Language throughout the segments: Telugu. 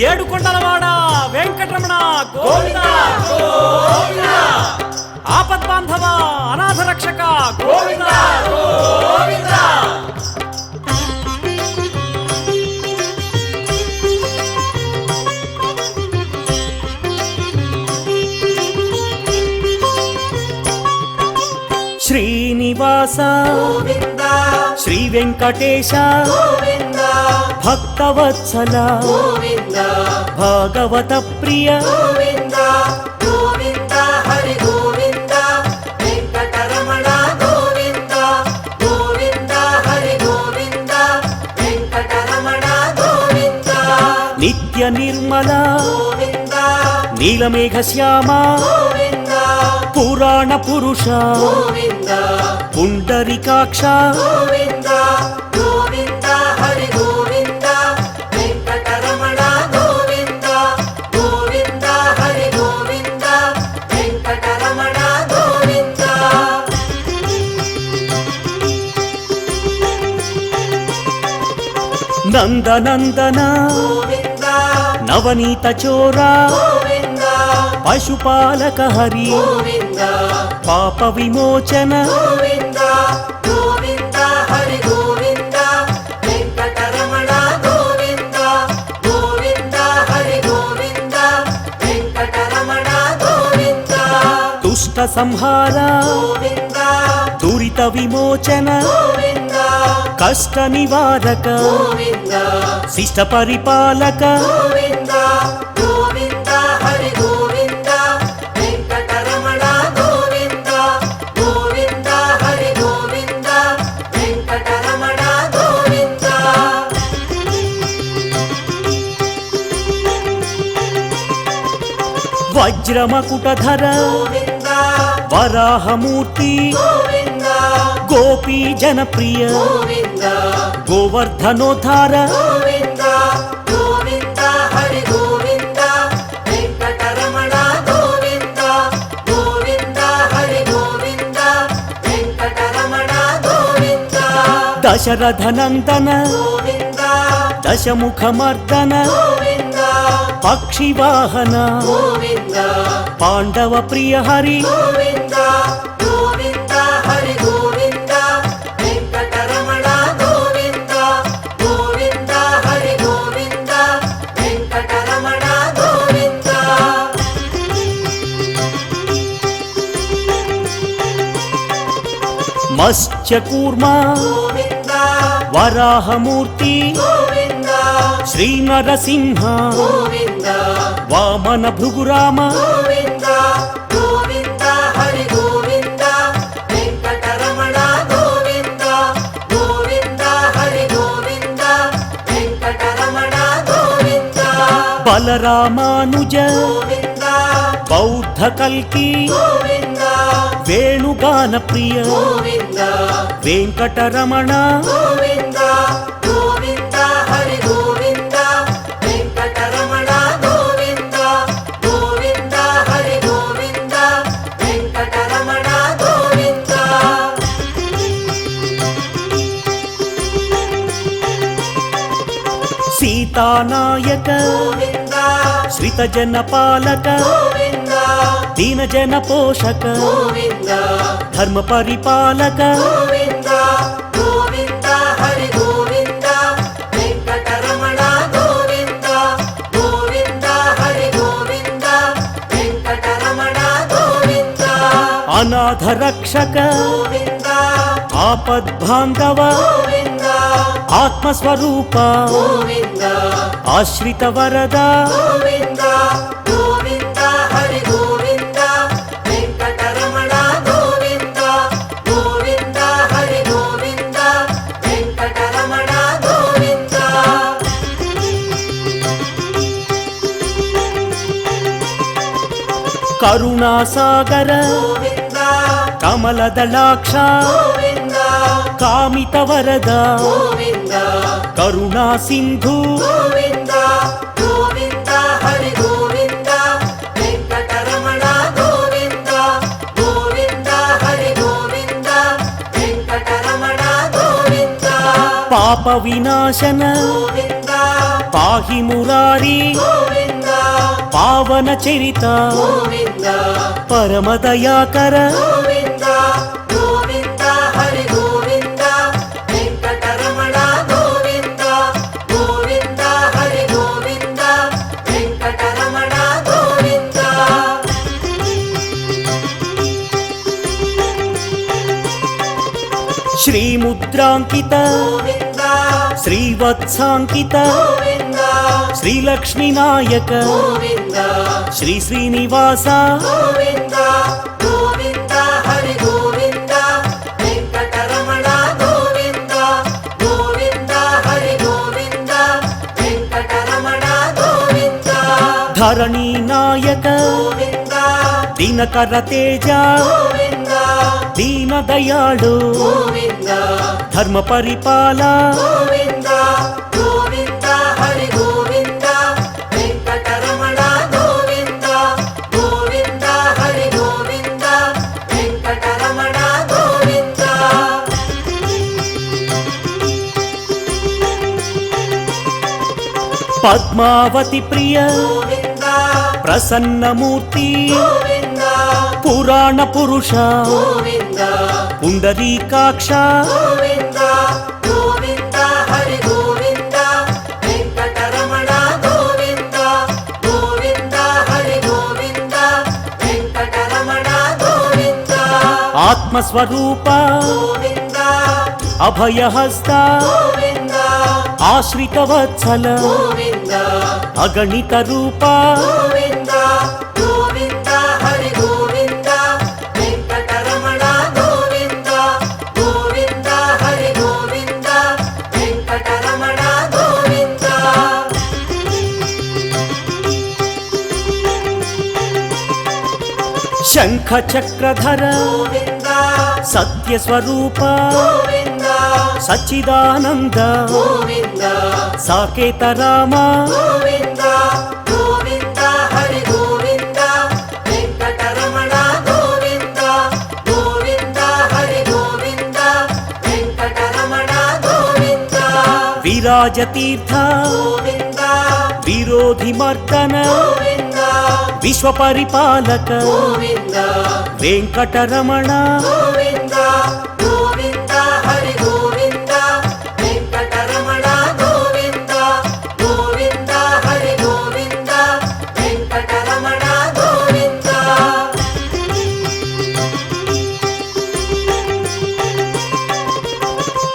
ఏడుకొండలవాడ వెంకటరమణ గోవింద గోవింద, ఆపద్బాంధవ అనాథ రక్షక గోవింద గోవింద. శ్రీనివాస గోవింద శ్రీ వెంకటేశ గోవింద భక్తవత్సల గోవింద భాగవత ప్రియ గోవింద గోవింద హరి గోవింద వెంకటరమణ గోవింద గోవింద హరి గోవింద వెంకటరమణ గోవింద నిత్య నిర్మల గోవింద నీలమేఘ శ్యామ గోవింద పురాణ పురుష గోవింద పుండరీకాక్ష గోవింద గోవింద హరి గోవింద వెంకటరమణ గోవింద గోవింద హరి గోవింద వెంకటరమణ గోవింద. నందనందన గోవింద నవనీత చోర గోవింద పశుపాలక హరి గోవింద పాప విమోచన గోవింద గోవింద హరి గోవింద వెంకటరమణ గోవింద గోవింద హరి గోవింద వెంకటరమణ గోవింద. దుష్ట సంహార గోవింద దురిత విమోచన గోవింద కష్ట నివారక గోవింద శిష్ట పరిపాలక గోవింద గోవింద హరి గోవింద వెంకటరమణ గోవింద గోవింద హరి గోవింద వెంకటరమణ గోవింద. వజ్రమకుటధర గోవింద వరాహమూర్తి గోవింద గోపీ జనప్రియ గోవింద గోవర్ధనోద్ధార గోవింద గోవింద హరి గోవింద వెంకటరమణ గోవింద గోవింద హరి గోవింద వెంకటరమణ గోవింద. దశరథనందన గోవింద దశముఖమర్దన గోవింద పక్షివాహన గోవింద పాండవ ప్రియ హరి గోవింద గోవింద హరి గోవింద వెంకటరమణ గోవింద గోవింద హరి గోవింద వెంకటరమణ గోవింద. మత్స్యకూర్మ గోవింద వరాహమూర్తి గోవింద శ్రీ నరసింహ గోవింద వామన భృగురామ గోవింద గోవింద హరి గోవింద వెంకటరమణ గోవింద గోవింద హరి గోవింద వెంకటరమణ గోవింద. బలరామానుజ గోవింద బౌద్ధ కల్కి గోవింద వేణుగాన ప్రియ గోవింద వెంకటరమణ గోవింద గోవింద హరి గోవింద వెంకటరమణ గోవింద గోవింద హరి గోవింద వెంకటరమణ గోవింద. సీతానాయక గోవింద శ్రిత జన పాలక గోవింద దీన జన పోషక గోవింద ధర్మ పరిపాలక గోవింద గోవింద హరి గోవింద వెంకటరమణ గోవింద గోవింద హరి గోవింద వెంకటరమణ గోవింద. అనాథ రక్షక గోవింద ఆపద్బాంధవ గోవింద ఆత్మస్వరూప గోవింద ఆశ్రిత వరద గోవింద గోవింద హరి గోవింద వెంకటరమణ గోవింద గోవింద హరి గోవింద వెంకటరమణ గోవింద. కరుణాసాగర గోవింద కమలదళాక్ష గోవింద కామిత వరద గోవింద కరుణా సింధు గోవింద గోవింద హరి గోవింద వెంకటరమణ గోవింద గోవింద హరి గోవింద వెంకటరమణ గోవింద. పాప వినాశన గోవింద పాహి మురారి గోవింద పావన చరిత గోవింద పరమ దయాకర గోవింద గోవింద హరి గోవింద వెంకటరమణ గోవింద గోవింద హరి గోవింద వెంకటరమణ గోవింద శ్రీముద్రాంకిత గోవింద శ్రీవత్సాంకిత గోవింద శ్రీలక్ష్మీ నాయక గోవింద శ్రీ శ్రీనివాస గోవింద గోవింద హరి గోవింద వెంకటరమణ గోవింద గోవింద హరి గోవింద వెంకటరమణ గోవింద ధరణీ నాయక గోవింద దినకర తేజ గోవింద దీన దయాళు గోవింద ధర్మ పరిపాల గోవింద గోవింద హరి గోవింద వెంకటరమణ గోవింద గోవింద హరి గోవింద వెంకటరమణ గోవింద పద్మావతి ప్రియ గోవింద ప్రసన్నమూర్తి గోవింద పురాణ పురుష గోవింద పుండరీకాక్ష గోవింద గోవింద హరి గోవింద వెంకటరమణ గోవింద గోవింద హరి గోవింద వెంకటరమణ గోవింద ఆత్మస్వరూప గోవింద అభయహస్త గోవింద ఆశ్రిత వత్సల గోవింద అగణిత రూప గోవింద గోవింద హరి గోవింద వెంకటరమణ గోవింద గోవింద హరి గోవింద వెంకటరమణ గోవింద శంఖ చక్రధర గోవింద సత్యస్వరూప గోవింద సచ్చిదానంద గోవింద సాకేత రామ గోవింద గోవింద హరి గోవింద వెంకటరమణ గోవింద గోవింద హరి గోవింద వెంకటరమణ గోవింద విరాజతీర్థ గోవింద విరోధి మర్దన గోవింద విశ్వపరిపాలక గోవింద వెంకటరమణ గోవింద గోవింద హరి గోవింద వెంకటరమణ గోవింద గోవింద హరి గోవింద వెంకటరమణ గోవింద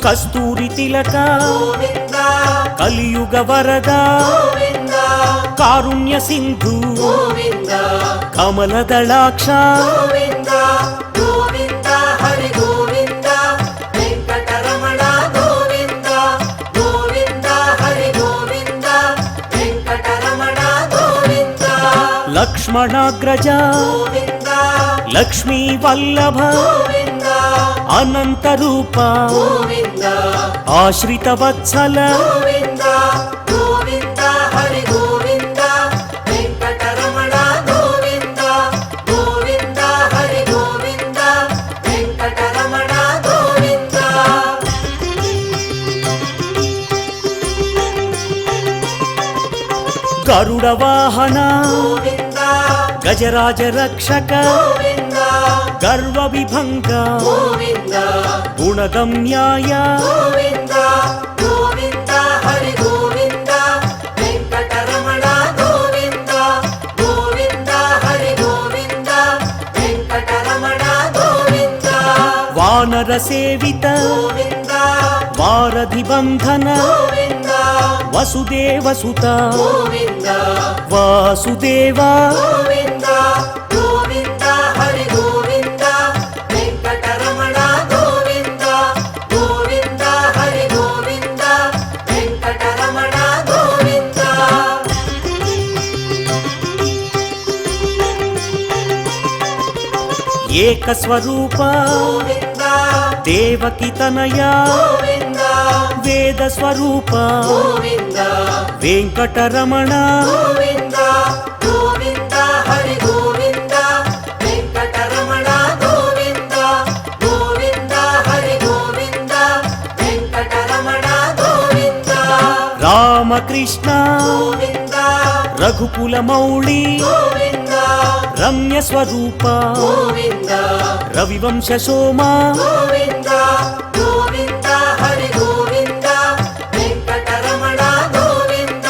కస్తూరి తిలక గోవింద కలియుగ వరద గోవింద కారుణ్య సింధు గోవింద కమల దళాక్ష గోవింద గోవింద హరి గోవింద వెంకటరమణ గోవింద గోవింద హరి గోవింద వెంకటరమణ గోవింద లక్ష్మణాగ్రజ గోవింద లక్ష్మీ వల్లభ గోవింద అనంత రూప గోవింద ఆశ్రిత వత్సల గోవింద గోవింద హరి గోవింద వెంకటరమణ గోవింద గోవింద హరి గోవింద వెంకటరమణ గోవింద గరుడ వాహన గోవింద గజరాజ రక్షక గోవింద గర్వ విభంగ గోవింద గుణగమ్యాయ గోవింద గోవింద హరి గోవింద వెంకటరమణ గోవింద గోవింద హరి గోవింద వెంకటరమణ గోవింద వానర సేవిత గోవింద వారధి బంధన గోవింద వసుదేవ సుత గోవింద వాసుదేవ గోవింద గోవింద హరి గోవింద వెంకటరమణ గోవింద గోవింద హరి గోవింద వెంకటరమణ గోవింద ఏకస్వరూప గోవింద దేవకి తనయ గోవింద వేద స్వరూప గోవింద వెంకటరమణ గోవింద గోవింద హరి గోవింద వెంకటరమణ గోవింద గోవింద హరి గోవింద వెంకటరమణ గోవింద రామ రామకృష్ణ గోవింద రఘుకుల మౌళి గోవింద రమ్య స్వరూప గోవింద రవివంశ సోమ గోవింద గోవింద హరి గోవింద వెంకటరమణ గోవింద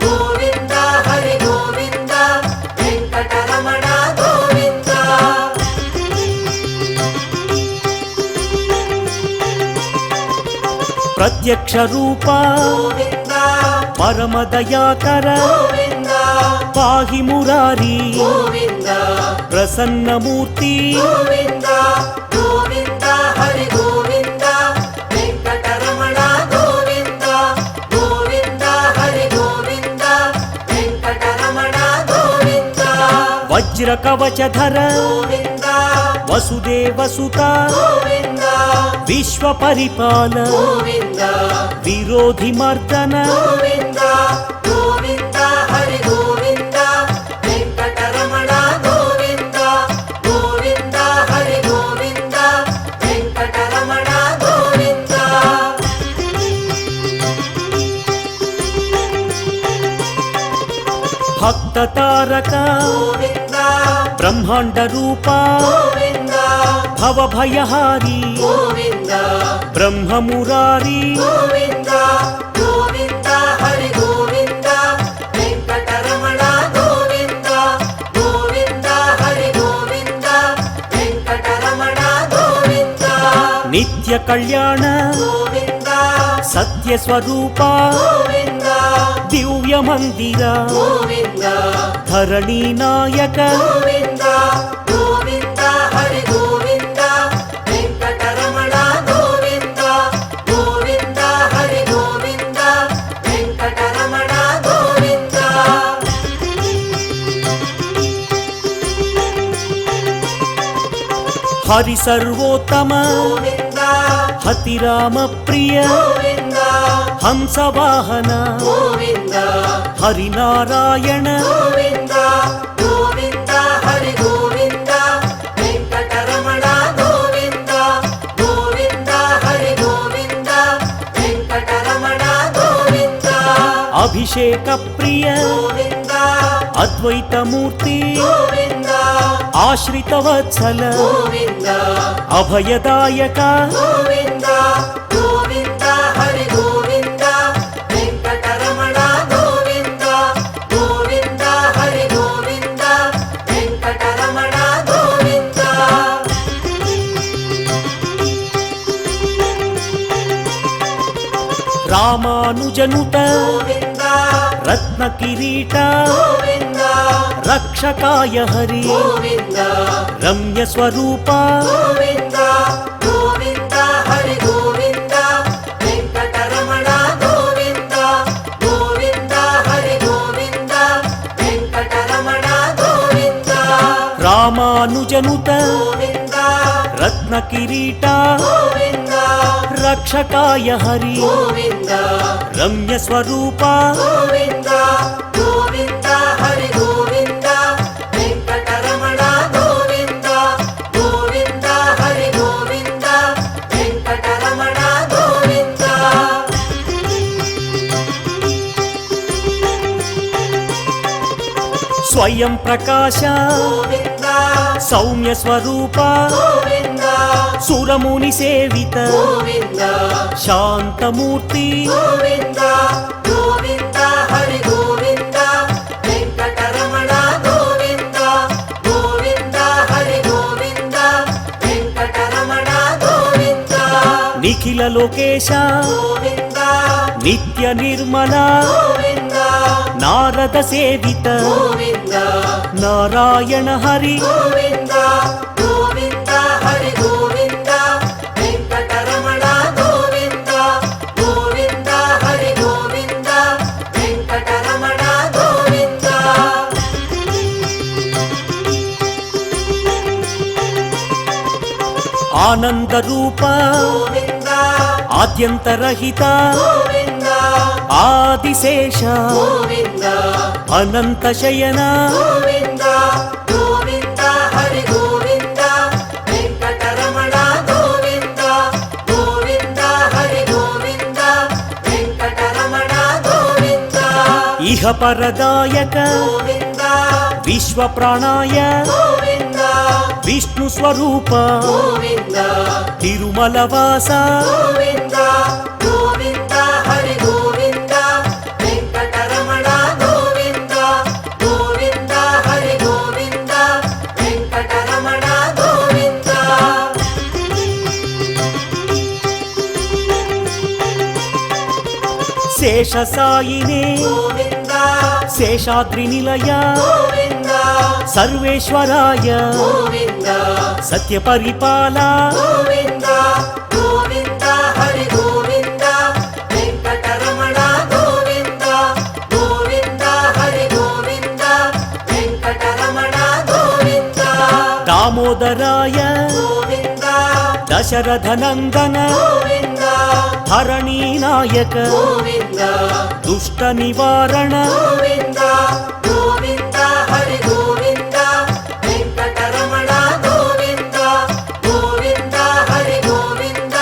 గోవింద హరి గోవింద వెంకటరమణ గోవింద ప్రత్యక్ష రూప గోవింద పరమ దయాకర గోవింద పాహి మురారి గోవింద ప్రసన్నమూర్తి గోవింద గోవింద హరి గోవింద వెంకటరమణ గోవింద గోవింద హరి గోవింద వెంకటరమణ గోవింద వజ్ర కవచధర గోవింద వసుదేవసుత గోవింద విశ్వ పరిపాల గోవింద విరోధి మర్దన గోవింద గోవింద హరి గోవింద వెంకటరమణ గోవింద గోవింద హరి గోవింద వెంకటరమణ గోవింద భక్త తారక గోవింద బ్రహ్మాండ రూప గోవింద భవభయహారి గోవింద బ్రహ్మ మురారి గోవింద గోవింద హరి గోవింద వెంకటరమణ గోవింద గోవింద హరి గోవింద వెంకటరమణ గోవింద నిత్య కళ్యాణ గోవింద సత్య స్వరూప గోవింద దివ్య మందిర గోవింద ధరణి నాయక గోవింద గోవింద హరి గోవింద వెంకటరమణ గోవింద గోవింద హరి గోవింద వెంకటరమణ గోవింద హరి సర్వోత్తమ గోవింద హతిరామ ప్రియ గోవింద హంసవాహన గోవింద హరినారాయణ గోవింద గోవింద హరి గోవింద వెంకటరమణ గోవింద గోవింద హరి గోవింద వెంకటరమణ గోవింద అభిషేక ప్రియ గోవింద అద్వైతమూర్తి గోవింద ఆశ్రిత వత్సల గోవింద అభయదాయక గోవింద గోవింద హరి గోవింద వెంకటరమణ గోవింద గోవింద హరి గోవింద వెంకటరమణ గోవింద రామానుజనుత గోవింద రత్న కిరీట గోవింద రక్షకాయ హరి గోవింద రమ్య స్వరూప గోవింద గోవింద హరి గోవింద వెంకటరమణ గోవింద గోవింద హరి గోవింద వెంకటరమణ గోవింద రామానుజనుత గోవింద రత్న కిరీట గోవింద రక్షకాయ హరి గోవింద రమ్య స్వరూప గోవింద గోవింద హరి గోవింద వెంకటరమణ గోవింద గోవింద హరి గోవింద వెంకటరమణ గోవింద స్వయం ప్రకాశ గోవింద సౌమ్య స్వరూప గోవింద సురముని సేవిత గోవింద శాంతమూర్తి గోవింద గోవింద హరి గోవింద వెంకటరమణ గోవింద గోవింద హరి గోవింద వెంకటరమణ గోవింద నిఖిల లోకేశ గోవింద నిత్య నిర్మల గోవింద నారద సేవిత గోవింద నారాయణ హరి గోవింద గోవింద హరి గోవింద వెంకటరమణ గోవింద గోవింద హరి గోవింద వెంకటరమణ గోవింద ఆనంద రూప గోవింద ఆద్యంతరహిత గోవింద ఆదిశేష గోవింద అనంత శయన గోవింద గోవింద హరి గోవింద వెంకటరమణ గోవింద గోవింద హరి గోవింద వెంకటరమణ గోవింద ఇహపరదాయక గోవింద విశ్వప్రాణాయ గోవింద విష్ణు స్వరూప గోవింద తిరుమలవాస గోవింద గోవింద హరి గోవింద వెంకటరమణ గోవింద గోవింద హరి గోవింద వెంకటరమణ గోవింద శేషసాయినే గోవింద శేషాద్రి నిలయ గోవింద సర్వేశ్వరాయ గోవింద సత్యపరిపాల గోవింద గోవింద హరి గోవింద వెంకటరమణ గోవింద గోవింద హరి గోవింద వెంకటరమణ గోవింద దామోదరాయ గోవింద దశరథనందన గోవింద ధరణీనాయక గోవింద దుష్ట నివారణ గోవింద గోవింద హరి గోవింద వెంకటరమణ గోవింద గోవింద హరి గోవింద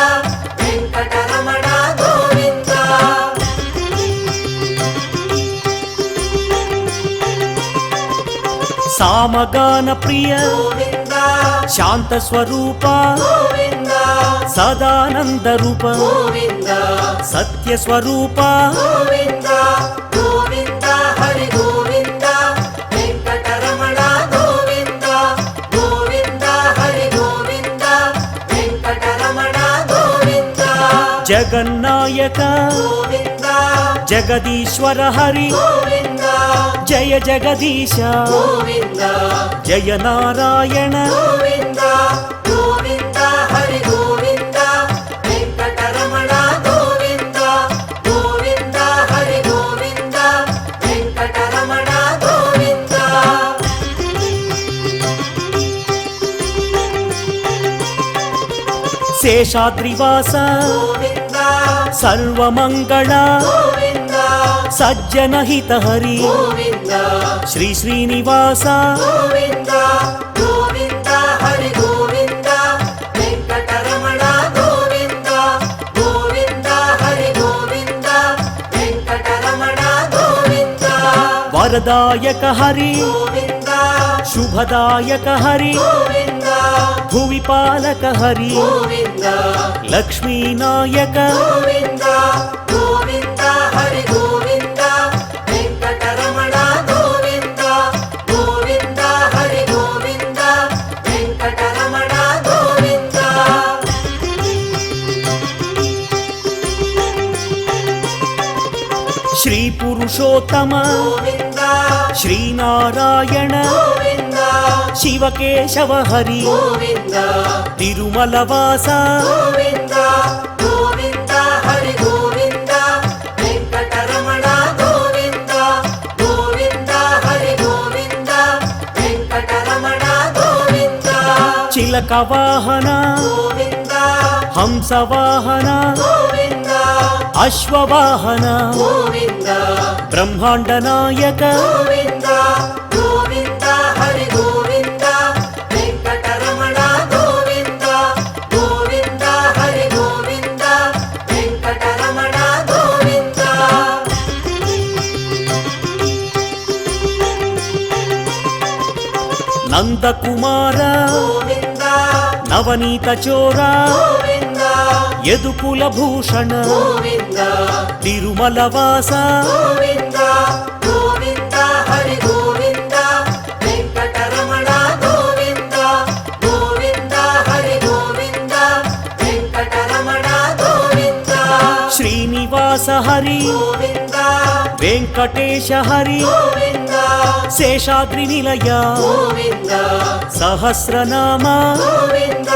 వెంకటరమణ గోవింద సామగాన ప్రియ గోవింద శాంత స్వరూప గోవింద సదానంద రూప గోవింద సత్య స్వరూప గోవింద గోవింద హరి గోవింద వెంకటరమణ గోవింద గోవింద హరి గోవింద వెంకటరమణ గోవింద జగన్నాయక గోవింద జగదీశ్వర హరి గోవింద జయ జగదీశ గోవింద జయ నారాయణ గోవింద గోవింద హరి గోవింద వెంకటరమణ గోవింద గోవింద హరి గోవింద వెంకటరమణ గోవింద శేషాద్రివాస గోవింద సర్వమంగళ గోవింద సజ్జనహిత హరి గోవింద శ్రీ శ్రీనివాస గోవింద గోవింద హరి గోవింద వెంకటరమణ గోవింద గోవింద హరి గోవింద వెంకటరమణ గోవింద వరదాయక హరి గోవింద శుభదాయక హరి గోవింద భువిపాలక హరి గోవింద లక్ష్మీనాయక గోవింద గోవింద హరి గోవింద వెంకటరమణ గోవింద గోవింద హరి గోవింద వెంకటరమణ గోవింద శ్రీ పురుషోత్తమ గోవింద శ్రీనారాయణ గోవింద శివకేశవ హరి గోవింద తిరుమలవాస గోవింద గోవింద హరి గోవింద వెంకటరమణ గోవింద గోవింద హరి గోవింద వెంకటరమణ గోవింద చిలక వాహన గోవింద హంసవాహన గోవింద అశ్వవాహన గోవింద బ్రహ్మాండ నాయక గోవింద గోవింద హరి గోవింద వెంకటరమణ గోవింద గోవింద హరి గోవింద వెంకటరమణ గోవింద నందకుమార గోవింద నవనీత చోర గోవింద యదుకుల భూషణ గోవింద తిరుమలవాస గోవింద గోవింద హరి గోవింద వెంకటరమణ గోవింద గోవింద హరి గోవింద వెంకటరమణ గోవింద శ్రీనివాస హరి గోవింద వెంకటేశ హరి గోవింద శేషాద్రి నిలయ గోవింద సహస్రనామ గోవింద